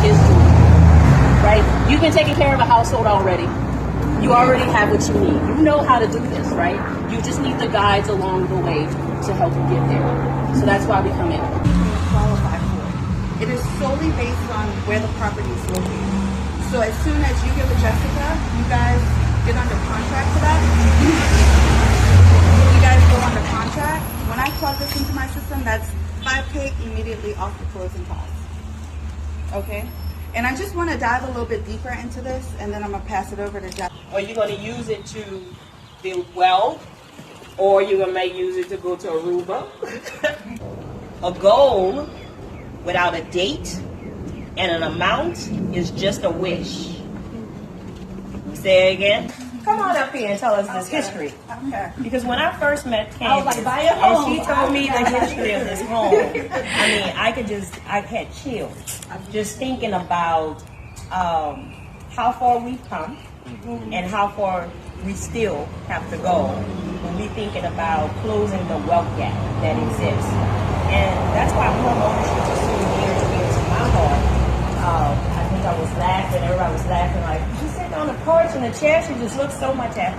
is doing, right? You've been taking care of a household already. You already have what you need. You know how to do this, right? You just need the guides along the way to help you get there. So that's why we come in. Qualify for it. It is solely based on where the property is located. So as soon as you get with Jessica, you guys get under contract for that. You guys go under contract. When I plug this into my system, that's $5K immediately off the closing costs. Okay? And I just want to dive a little bit deeper into this, and then I'm going to pass it over to Jeff. Are you going to use it to build wealth, or you're going to use it to go to Aruba? A goal without a date and an amount is just a wish. Say it again. Come on up here and tell us this history. Okay. Because when I first met Candice, I was like, buy a home. and she told me the history of this home, I mean, I had chills just thinking about how far we've come and how far we still have to go when we thinking about closing the wealth gap that exists. And that's why home ownership is so near and dear to my heart. I think I was laughing, everybody was laughing like, she's sitting on the porch in the chair, she just looks so much at home.